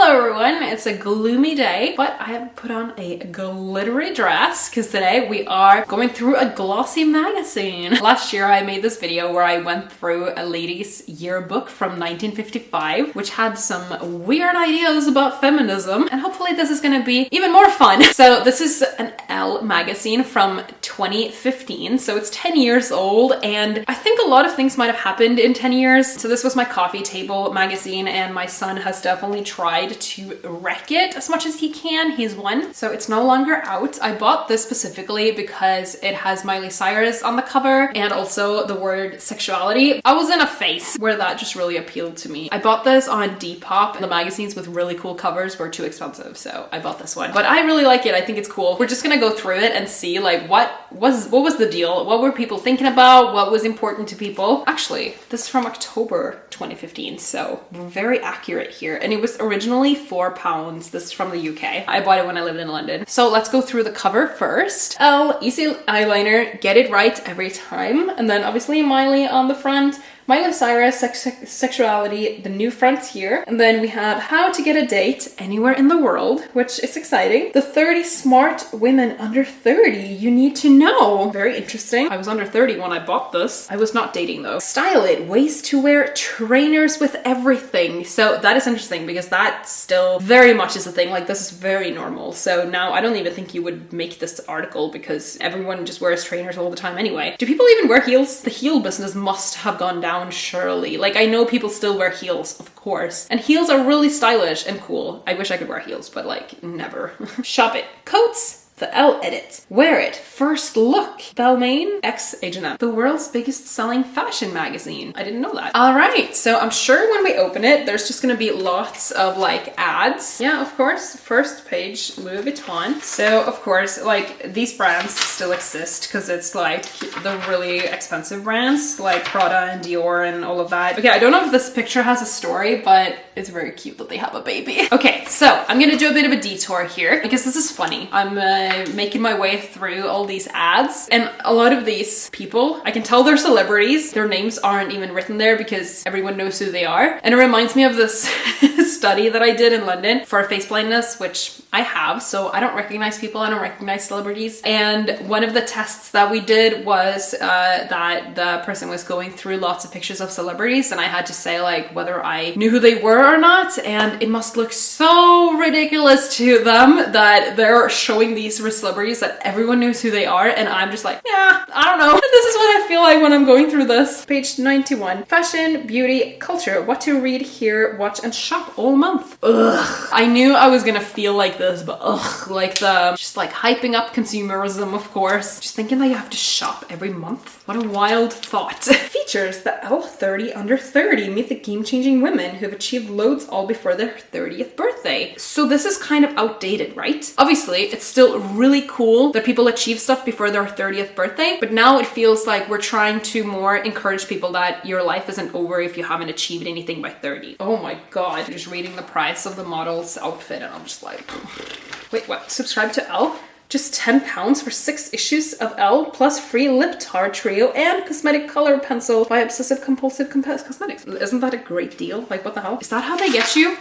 Hello everyone, it's a gloomy day, but I have put on a glittery dress because today we are going through a glossy magazine. Last year I made this video where I went through a lady's yearbook from 1955, which had some weird ideas about feminism, and hopefully this is gonna be even more fun. So this is an Elle magazine from 2015, so it's 10 years old, and I think a lot of things might have happened in 10 years. So this was my coffee table magazine, and my son has definitely tried to wreck it as much as he can. He's one, so it's no longer out. I bought this specifically because it has Miley Cyrus on the cover and also the word sexuality. I was in a phase where that just really appealed to me. I bought this on Depop. The magazines with really cool covers were too expensive, so I bought this one. But I really like it. I think it's cool. We're just gonna go through it and see like what was the deal? What were people thinking about? What was important to people? Actually, this is from October 2015, so very accurate here. And it was originally £4. This is from the UK. I bought it when I lived in London. So let's go through the cover first. Elle, easy eyeliner, get it right every time. And then obviously Miley on the front. Miley Cyrus, sexuality, the new frontier. And then we have how to get a date anywhere in the world, which is exciting. The 30 smart women under 30 you need to know. Very interesting. I was under 30 when I bought this. I was not dating though. Style it, ways to wear trainers with everything. So that is interesting because that still very much is a thing. Like this is very normal. So now I don't even think you would make this article because everyone just wears trainers all the time anyway. Do people even wear heels? The heel business must have gone down surely. Like I know people still wear heels, of course. And heels are really stylish and cool. I wish I could wear heels, but like never. Shop it. Coats. The Elle edit. Wear it. First look. Balmain x H&M. The world's biggest selling fashion magazine. I didn't know that. All right. So I'm sure when we open it, there's just going to be lots of like ads. Yeah, of course. First page, Louis Vuitton. So of course, like these brands still exist because it's like the really expensive brands like Prada and Dior and all of that. Okay. I don't know if this picture has a story, but it's very cute that they have a baby. Okay. So I'm going to do a bit of a detour here because this is funny. I'm making my way through all these ads, and a lot of these people, I can tell they're celebrities. Their names aren't even written there because everyone knows who they are. And it reminds me of this study that I did in London for face blindness, which I have, so I don't recognize people, I don't recognize celebrities. And one of the tests that we did was that the person was going through lots of pictures of celebrities, and I had to say like whether I knew who they were or not, and it must look so ridiculous to them that they're showing these celebrities that everyone knows who they are, and I'm just like, yeah, I don't know. This is what I feel like when I'm going through this. Page 91. Fashion, beauty, culture. What to read, hear, watch, and shop all month. Ugh. I knew I was gonna feel like this, but ugh, like the just like hyping up consumerism, of course. Just thinking that you have to shop every month. What a wild thought. Features the Elle 30 under 30. Meet the game-changing women who have achieved loads all before their 30th birthday. So this is kind of outdated, right? Obviously, it's still really cool that people achieve stuff before their 30th birthday, but now it feels like we're trying to more encourage people that your life isn't over if you haven't achieved anything by 30. Oh my god. Just reading the price of the model's outfit and I'm just like, wait, what? Subscribe to Elle? Just £10 for 6 issues of Elle plus free lip tar trio and cosmetic color pencil by Obsessive Compulsive Cosmetics. Isn't that a great deal? Like what the hell? Is that how they get you?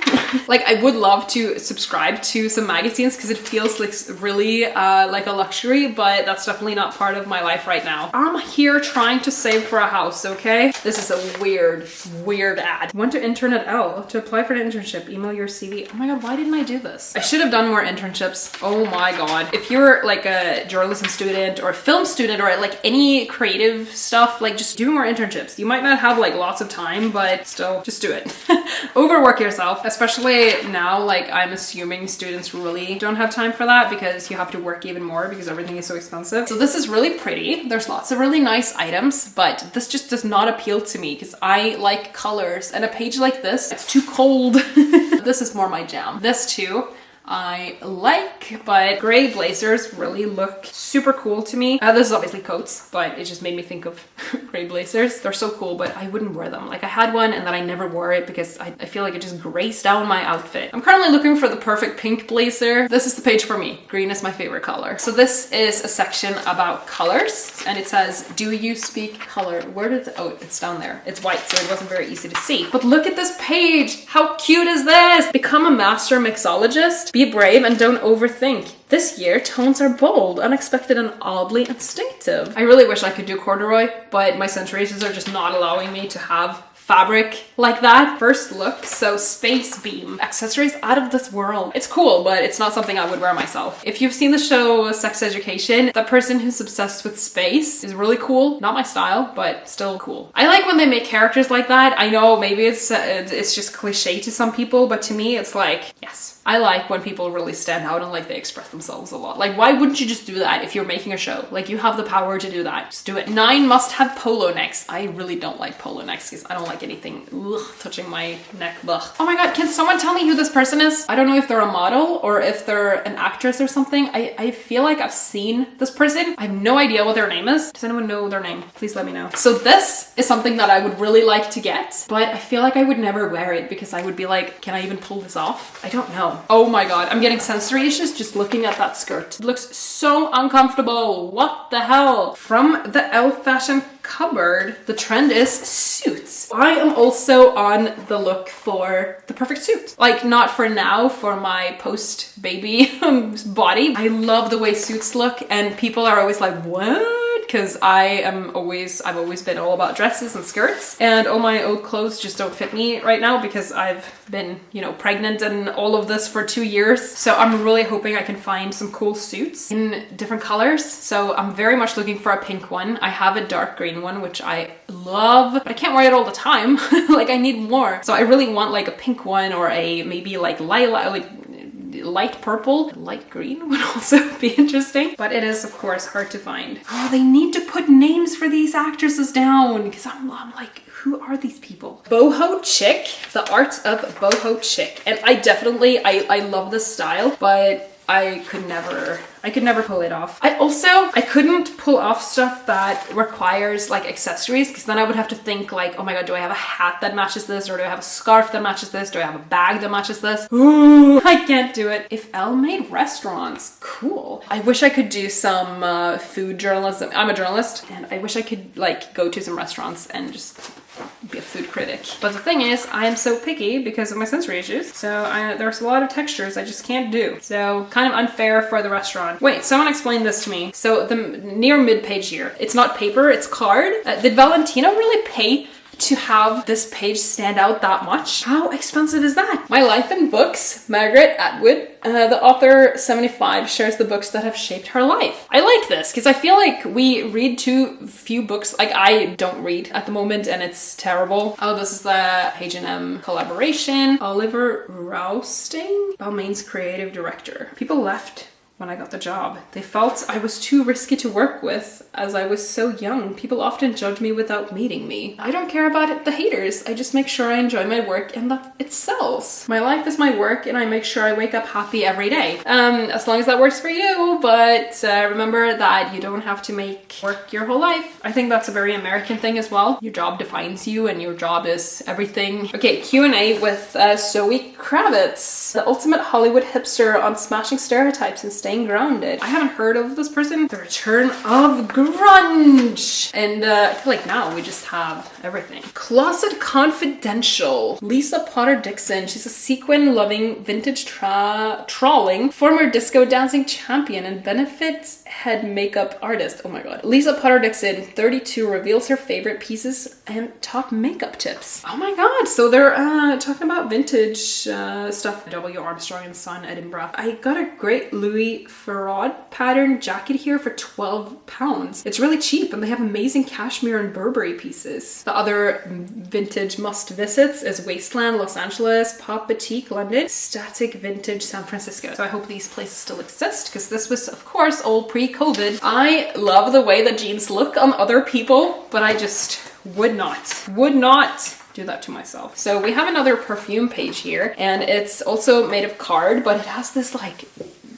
Like I would love to subscribe to some magazines because it feels like really like a luxury, but that's definitely not part of my life right now. I'm here trying to save for a house, okay? This is a weird ad. Want to intern at Elle? To apply for an internship, email your CV. Oh my god, why didn't I do this? I should have done more internships. Oh my god. If you're like a journalism student or a film student or like any creative stuff, like just do more internships. You might not have like lots of time, but still just do it. Overwork yourself, especially now. Like I'm assuming students really don't have time for that because you have to work even more because everything is so expensive. So this is really pretty. There's lots of really nice items, but this just does not appeal to me because I like colors, and a page like this, it's too cold. This is more my jam. This too. I like, but gray blazers really look super cool to me. This is obviously coats, but it just made me think of gray blazers. They're so cool, but I wouldn't wear them. Like I had one and then I never wore it because I feel like it just graced down my outfit. I'm currently looking for the perfect pink blazer. This is the page for me. Green is my favorite color. So this is a section about colors and it says, do you speak color? Where did it, oh, it's down there. It's white, so it wasn't very easy to see. But look at this page. How cute is this? Become a master mixologist. Be brave and don't overthink. This year, tones are bold, unexpected, and oddly instinctive. I really wish I could do corduroy, but my centuries are just not allowing me to have fabric like that. First look, so space beam. Accessories out of this world. It's cool, but it's not something I would wear myself. If you've seen the show Sex Education, that person who's obsessed with space is really cool. Not my style, but still cool. I like when they make characters like that. I know maybe it's just cliche to some people, but to me it's like, yes. I like when people really stand out and like they express themselves a lot. Like why wouldn't you just do that if you're making a show? Like you have the power to do that. Just do it. 9 must have polo necks. I really don't like polo necks because I don't like anything touching my neck. Ugh. Oh my god, can someone tell me who this person is? I don't know if they're a model or if they're an actress or something. I feel like I've seen this person. I have no idea what their name is. Does anyone know their name? Please let me know. So this is something that I would really like to get, but I feel like I would never wear it because I would be like, can I even pull this off? I don't know. Oh my god, I'm getting sensory issues just looking at that skirt. It looks so uncomfortable. What the hell? From the Elle fashion cupboard, the trend is suits. I am also on the look for the perfect suit. Like not for now, for my post-baby body. I love the way suits look and people are always like, what? Because I've always been all about dresses and skirts and all my old clothes just don't fit me right now because I've been, you know, pregnant and all of this for 2 years. So I'm really hoping I can find some cool suits in different colors. So I'm very much looking for a pink one. I have a dark green one, which I love, but I can't wear it all the time. Like I need more. So I really want like a pink one or a maybe like lilac, like light purple. Light green would also be interesting, but it is of course hard to find. Oh, they need to put names for these actresses down because I'm like, who are these people? Boho chic, the art of boho chic. And I love this style, but I could never pull it off. I couldn't pull off stuff that requires like accessories because then I would have to think like, oh my god, do I have a hat that matches this? Or do I have a scarf that matches this? Do I have a bag that matches this? Ooh, I can't do it. If Elle made restaurants, cool. I wish I could do some food journalism. I'm a journalist and I wish I could like go to some restaurants and just be a food critic. But the thing is, I am so picky because of my sensory issues. So there's a lot of textures I just can't do. So kind of unfair for the restaurant. Wait, someone explained this to me. So the near mid-page here, it's not paper, it's card. Did Valentino really pay to have this page stand out that much? How expensive is that? My Life in Books, Margaret Atwood, the author 75 shares the books that have shaped her life. I like this because I feel like we read too few books. Like I don't read at the moment and it's terrible. Oh, this is the H&M collaboration. Oliver Rousting, Balmain's creative director. People left when I got the job. They felt I was too risky to work with as I was so young. People often judge me without meeting me. I don't care about it, the haters. I just make sure I enjoy my work and that it sells. My life is my work and I make sure I wake up happy every day. As long as that works for you, but remember that you don't have to make work your whole life. I think that's a very American thing as well. Your job defines you and your job is everything. Okay, Q&A with Zoe Kravitz, the ultimate Hollywood hipster on smashing stereotypes and staying grounded. I haven't heard of this person. The return of grunge. And I feel like now we just have everything. Closet Confidential. Lisa Potter Dixon. She's a sequin-loving, vintage trawling, former disco dancing champion and benefit head makeup artist. Oh my god. Lisa Potter Dixon, 32, reveals her favorite pieces and top makeup tips. Oh my god. So they're talking about vintage stuff. W. Armstrong and Son, Edinburgh. I got a great Louis Farad pattern jacket here for £12. It's really cheap and they have amazing cashmere and Burberry pieces. The other vintage must visits is Wasteland, Los Angeles, Pop Boutique, London, Static Vintage, San Francisco. So I hope these places still exist because this was of course all pre-COVID. I love the way that jeans look on other people, but I just would not do that to myself. So we have another perfume page here, and it's also made of card, but it has this like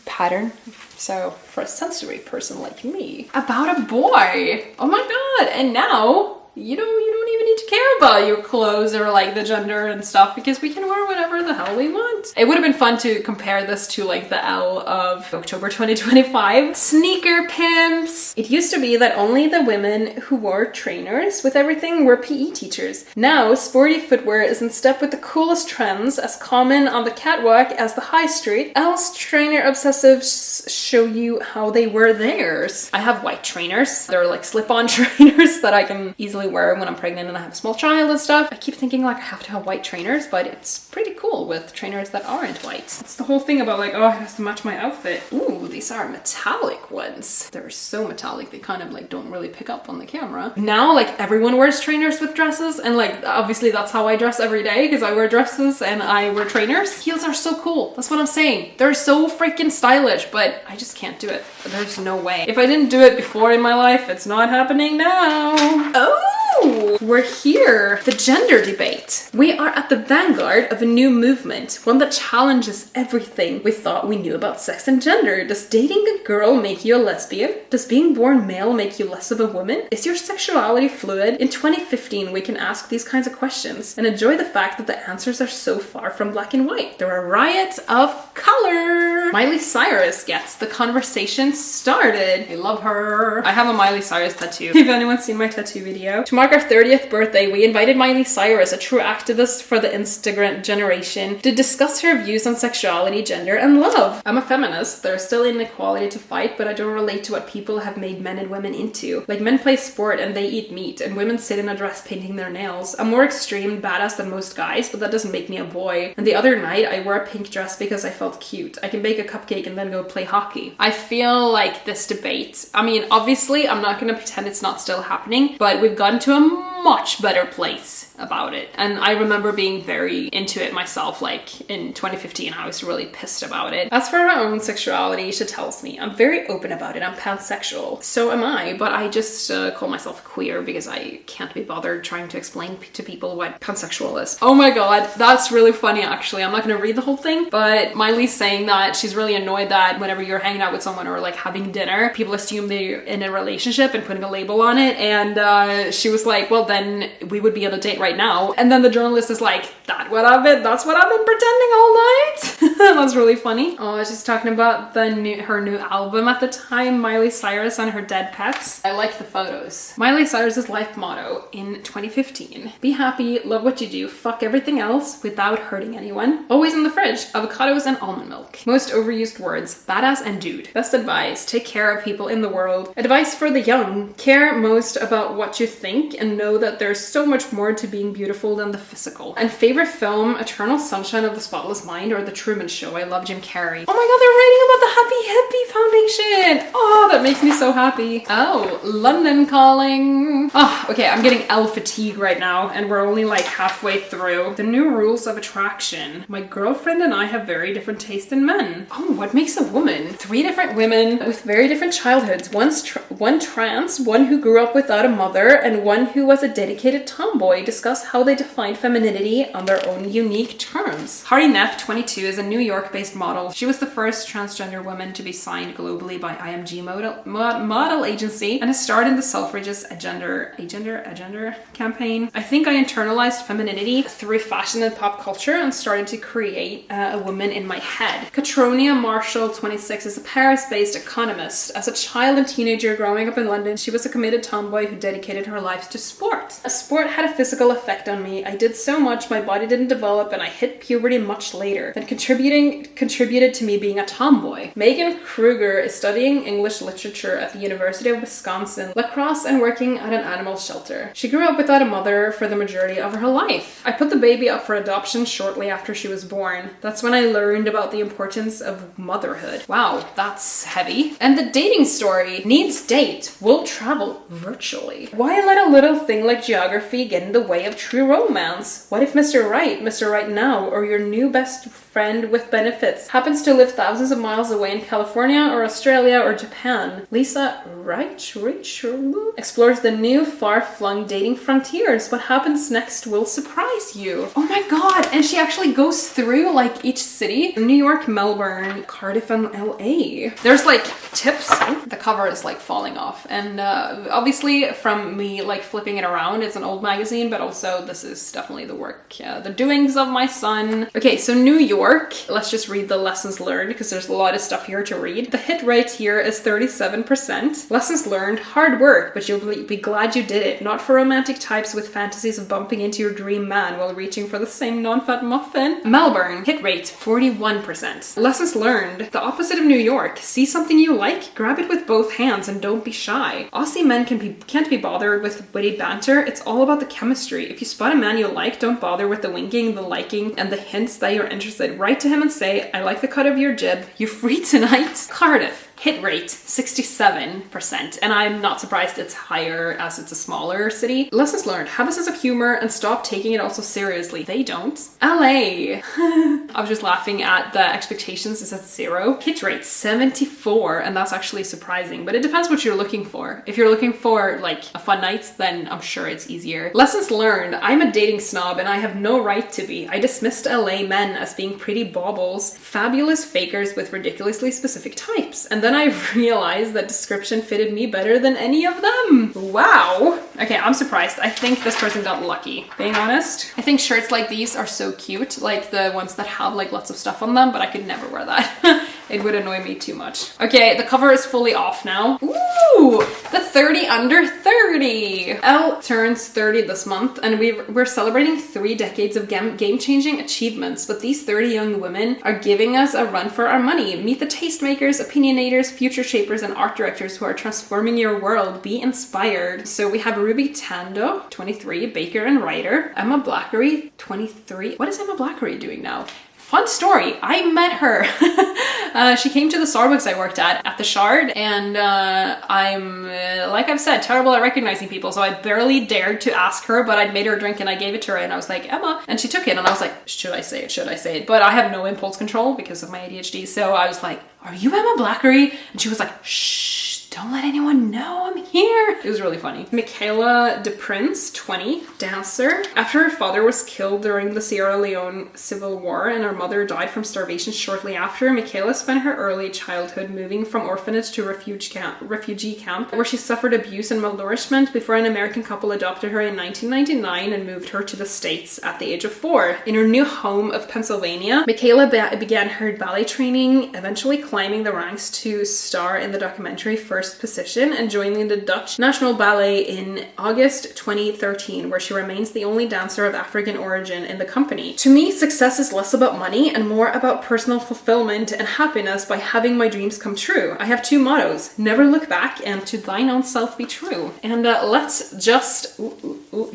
pattern. So for a sensory person like me, about a boy. Oh my god! And now you don't even need to care about your clothes or like the gender and stuff, because we can wear whatever the hell we want. It would have been fun to compare this to like the Elle of October 2025. Sneaker pimps. It used to be that only the women who wore trainers with everything were PE teachers. Now, sporty footwear is in step with the coolest trends, as common on the catwalk as the high street. Elle's trainer obsessives show you how they wear theirs. I have white trainers. They're like slip-on trainers that I can easily wear when I'm pregnant and I have a small child and stuff. I keep thinking like I have to have white trainers, but it's pretty cool with trainers that aren't white. It's the whole thing about like, oh, it has to match my outfit. Ooh, these are metallic ones. They're so metallic, they kind of like don't really pick up on the camera. Now like everyone wears trainers with dresses, and like obviously that's how I dress every day, because I wear dresses and I wear trainers. Heels are so cool. That's what I'm saying. They're so freaking stylish, but I just can't do it. There's no way. If I didn't do it before in my life, it's not happening now. Oh, we're here. The gender debate. We are at the vanguard of a new movement, one that challenges everything we thought we knew about sex and gender. Does dating a girl make you a lesbian? Does being born male make you less of a woman? Is your sexuality fluid? In 2015, we can ask these kinds of questions and enjoy the fact that the answers are so far from black and white. They're a riot of color. Miley Cyrus gets the conversation started. I love her. I have a Miley Cyrus tattoo. If anyone's seen my tattoo video. To mark our 30th birthday, we invited Miley Cyrus, a true activist for the Instagram generation, to discuss her views on sexuality, gender, and love. I'm a feminist. There's still inequality to fight, but I don't relate to what people have made men and women into. Like, men play sport and they eat meat, and women sit in a dress painting their nails. I'm more extreme and badass than most guys, but that doesn't make me a boy. And the other night, I wore a pink dress because I felt cute. I can bake a cupcake and then go play hockey. I feel like this debate, I mean, obviously, I'm not gonna pretend it's not still happening, but we've gotten to a much better place about it. And I remember being very into it myself, like in 2015, I was really pissed about it. As for her own sexuality, she tells me, I'm very open about it, I'm pansexual. So am I, but I just call myself queer because I can't be bothered trying to explain to people what pansexual is. Oh my god, that's really funny actually. I'm not gonna read the whole thing, but Miley's saying that she's really annoyed that whenever you're hanging out with someone or like having dinner, people assume they're in a relationship and putting a label on it. And she was like, well then we would be on a date right now. And then the journalist is like, that's what I've been pretending all night. That's really funny. Oh, she's talking about her new album at the time, Miley Cyrus and her dead pets. I like the photos. Miley Cyrus's life motto in 2015: be happy, love what you do, fuck everything else without hurting anyone. Always in the fridge, avocados and almond milk. Most overused words, badass and dude. Best advice, take care of people in the world. Advice for the young, care most about what you think and know that there's so much more to being beautiful than the physical. And favorite film, Eternal Sunshine of the Spotless Mind or The Truman Show. I love Jim Carrey. Oh my god, they're writing about the Happy Hippie Foundation. Oh, that makes me so happy. Oh, London calling. Oh, okay, I'm getting Elle fatigue right now and we're only like halfway through. The new rules of attraction. My girlfriend and I have very different taste in men. Oh, what makes a woman? 3 different women with very different childhoods. One trans, one who grew up without a mother, and one who was a dedicated tomboy discuss how they define femininity on their own unique terms. Hardy Neff, 22, is a New York-based model. She was the first transgender woman to be signed globally by IMG model agency and has starred in the Selfridges agender campaign. I think I internalized femininity through fashion and pop culture and started to create a woman in my head. Catronia Marshall, 26, is a Paris-based economist. As a child and teenager growing up in London, she was a committed tomboy who dedicated her life to sport. A sport had a physical effect on me. I did so much, my body didn't develop, and I hit puberty much later. That contributed to me being a tomboy. Megan Kruger is studying English literature at the University of Wisconsin, lacrosse, and working at an animal shelter. She grew up without a mother for the majority of her life. I put the baby up for adoption shortly after she was born. That's when I learned about the importance of motherhood. Wow, that's heavy. And the dating story. Needs date. Will travel virtually. Why let a little thing like geography get in the way of true romance? What if Mr. Right now, or your new best friend friend with benefits. Happens to live thousands of miles away in California or Australia or Japan. Lisa explores the new far-flung dating frontiers. What happens next will surprise you. Oh my god, and she actually goes through like each city. New York, Melbourne, Cardiff, and LA. There's like tips. The cover is like falling off, and obviously from me like flipping it around, it's an old magazine, but also this is definitely the work, the doings of my son. Okay, so New York, let's just read the lessons learned because there's a lot of stuff here to read. The hit rate here is 37%. Lessons learned, hard work, but you'll be glad you did it. Not for romantic types with fantasies of bumping into your dream man while reaching for the same non-fat muffin. Melbourne, hit rate 41%. Lessons learned, the opposite of New York. See something you like, grab it with both hands and don't be shy. Aussie men can't be bothered with witty banter. It's all about the chemistry. If you spot a man you like, don't bother with the winking, the liking, and the hints that you're interested. Write to him and say, I like the cut of your jib. You free tonight? Cardiff. Hit rate 67%, and I'm not surprised it's higher as it's a smaller city. Lessons learned, have a sense of humor and stop taking it all so seriously. They don't. LA. I was just laughing at the expectations. It's at 0. Hit rate 74, and that's actually surprising, but it depends what you're looking for. If you're looking for like a fun night, then I'm sure it's easier. Lessons learned, I'm a dating snob and I have no right to be. I dismissed LA men as being pretty baubles, fabulous fakers with ridiculously specific types, and then I realized that description fitted me better than any of them. Wow. Okay, I'm surprised. I think this person got lucky. Being honest, I think shirts like these are so cute, like the ones that have like lots of stuff on them, but I could never wear that. It would annoy me too much. Okay, the cover is fully off now. Ooh, the 30 under 30. Elle turns 30 this month, and we're celebrating 3 decades of game-changing achievements, but these 30 young women are giving us a run for our money. Meet the tastemakers, opinionators, future shapers, and art directors who are transforming your world. Be inspired. So we have Ruby Tando, 23, baker and writer. Emma Blackery, 23. What is Emma Blackery doing now? Fun story, I met her. She came to the Starbucks I worked at the Shard, and I'm, like I've said, terrible at recognizing people, so I barely dared to ask her, but I'd made her a drink and I gave it to her, and I was like, Emma, and she took it, and I was like, should I say it, should I say it? But I have no impulse control because of my ADHD, so I was like, are you Emma Blackery? And she was like, shh. Don't let anyone know I'm here. It was really funny. Michaela DePrince, 20, dancer. After her father was killed during the Sierra Leone Civil War and her mother died from starvation shortly after, Michaela spent her early childhood moving from orphanage to refugee camp, where she suffered abuse and malnourishment before an American couple adopted her in 1999 and moved her to the States at the age of 4. In her new home of Pennsylvania, Michaela began her ballet training, eventually climbing the ranks to star in the documentary First Position and joining the Dutch National Ballet in August 2013, where she remains the only dancer of African origin in the company. To me, success is less about money and more about personal fulfillment and happiness by having my dreams come true. I have 2 mottos: never look back and to thine own self be true. And let's just,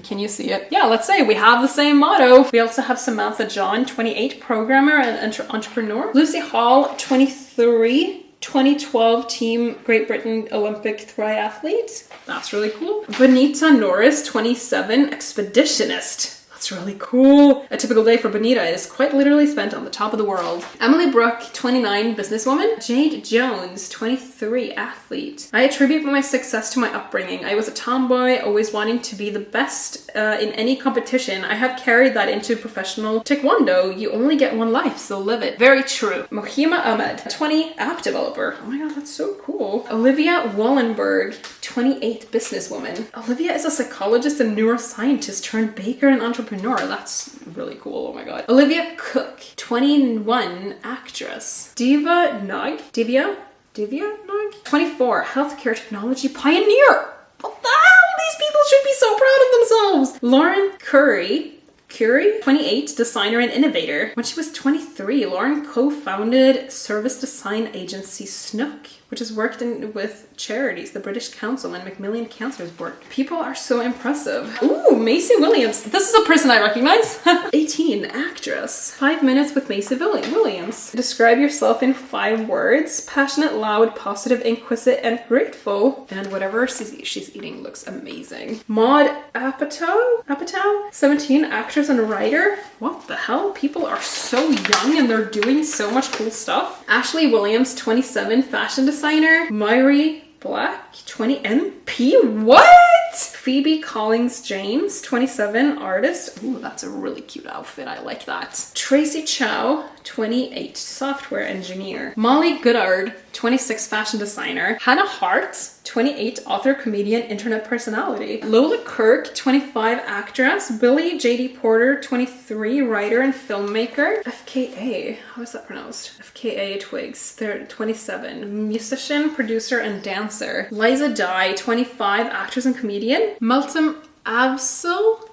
can you see it? Yeah, let's say we have the same motto. We also have Samantha John, 28, programmer and entrepreneur. Lucy Hall, 23, 2012 Team Great Britain Olympic triathlete. That's really cool. Bonita Norris, 27, expeditionist. That's really cool. A typical day for Bonita is quite literally spent on the top of the world. Emily Brooke, 29, businesswoman. Jade Jones, 23, athlete. I attribute my success to my upbringing. I was a tomboy, always wanting to be the best in any competition. I have carried that into professional taekwondo. You only get one life, so live it. Very true. Mohima Ahmed, 20, app developer. Oh my god, that's so cool. Olivia Wallenberg, 28, businesswoman. Olivia is a psychologist and neuroscientist turned baker and entrepreneur. That's really cool. Oh my god. Olivia Cook, 21, actress. Divya Nug, 24, healthcare technology pioneer. What the hell? These people should be so proud of themselves. Lauren Curry, 28, designer and innovator. When she was 23, Lauren co-founded service design agency Snook, which has worked with charities, the British Council and Macmillan Cancer's Board. People are so impressive. Ooh, Macy Williams. This is a person I recognize. 18, actress. 5 minutes with Macy Williams. Describe yourself in 5 words. Passionate, loud, positive, inquisitive, and grateful. And whatever she's eating looks amazing. Maud Apatow, 17, actress actress and writer. What the hell? People are so young and they're doing so much cool stuff. Ashley Williams, 27, fashion designer. Myri Black, 20, NP? What? Phoebe Collins James, 27, artist. Ooh, that's a really cute outfit. I like that. Tracy Chow, 28, software engineer. Molly Goodard, 26, fashion designer. Hannah Hart, 28, author, comedian, internet personality. Lola Kirk, 25, actress. Billy J.D. Porter, 23, writer and filmmaker. FKA, how is that pronounced? FKA Twigs, they're 27, musician, producer, and dancer. Liza Dye, 25, actress and comedian. Meltem Avkil,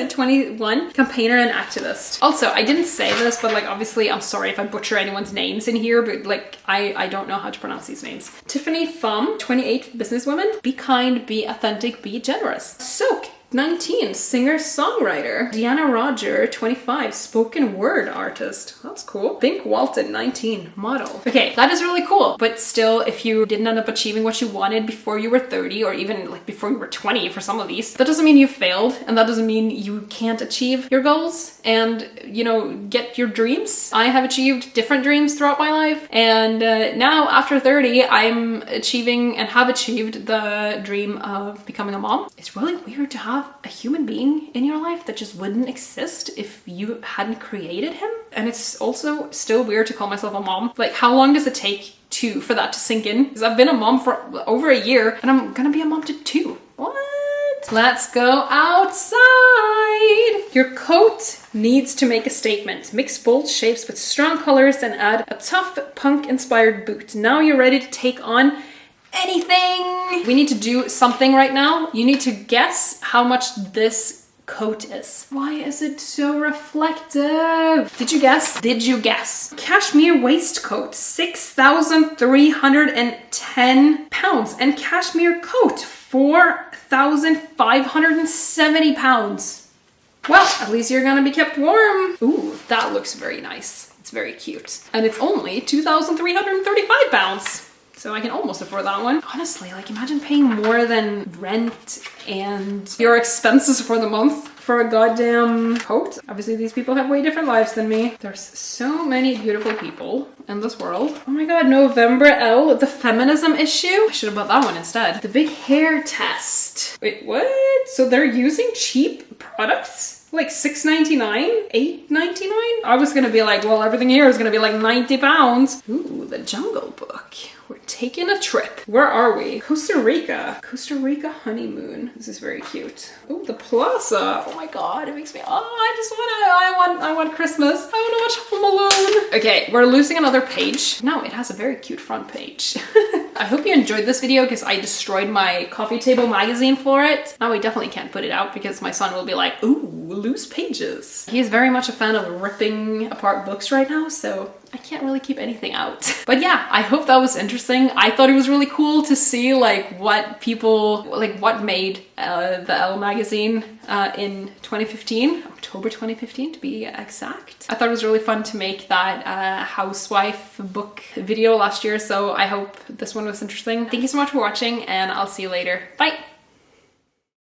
21, campaigner and activist. Also, I didn't say this, but like obviously I'm sorry if I butcher anyone's names in here, but like I don't know how to pronounce these names. Tiffany Pham, 28, businesswoman. Be kind, be authentic, be generous. Soak, 19, singer-songwriter. Deanna Roger, 25, spoken word artist. That's cool. Bink Walton, 19, model. Okay, that is really cool. But still, if you didn't end up achieving what you wanted before you were 30, or even like before you were 20 for some of these, that doesn't mean you failed, and that doesn't mean you can't achieve your goals and, you know, get your dreams. I have achieved different dreams throughout my life, and now after 30, I'm achieving and have achieved the dream of becoming a mom. It's really weird to have a human being in your life that just wouldn't exist if you hadn't created him. And it's also still weird to call myself a mom. Like, how long does it take for that to sink in? Because I've been a mom for over a year and I'm gonna be a mom to 2. What? Let's go outside. Your coat needs to make a statement. Mix bold shapes with strong colors and add a tough punk inspired boot. Now you're ready to take on anything. We need to do something right now. You need to guess how much this coat is. Why is it so reflective? Did you guess? Did you guess? Cashmere waistcoat, 6,310 pounds. And cashmere coat, 4,570 pounds. Well, at least you're gonna be kept warm. Ooh, that looks very nice. It's very cute. And it's only 2,335 pounds. So I can almost afford that one. Honestly, like imagine paying more than rent and your expenses for the month for a goddamn coat. Obviously these people have way different lives than me. There's so many beautiful people in this world. Oh my god, November Elle, the feminism issue. I should have bought that one instead. The big hair test. Wait, what? So they're using cheap products? Like $6.99? $8.99? I was gonna be like, well, everything here is gonna be like 90 pounds. Ooh, the Jungle Book. We're taking a trip. Where are we? Costa Rica. Costa Rica honeymoon. This is very cute. Oh, the plaza. Oh my god, it makes me, I want Christmas. I want to watch Home Alone. Okay, we're losing another page. No, it has a very cute front page. I hope you enjoyed this video because I destroyed my coffee table magazine for it. Now we definitely can't put it out because my son will be like, ooh, loose pages. He is very much a fan of ripping apart books right now, so I can't really keep anything out. But yeah, I hope that was interesting. I thought it was really cool to see like what people, like what made the Elle magazine in 2015, October 2015 to be exact. I thought it was really fun to make that housewife book video last year, so I hope this one was interesting. Thank you so much for watching and I'll see you later. Bye!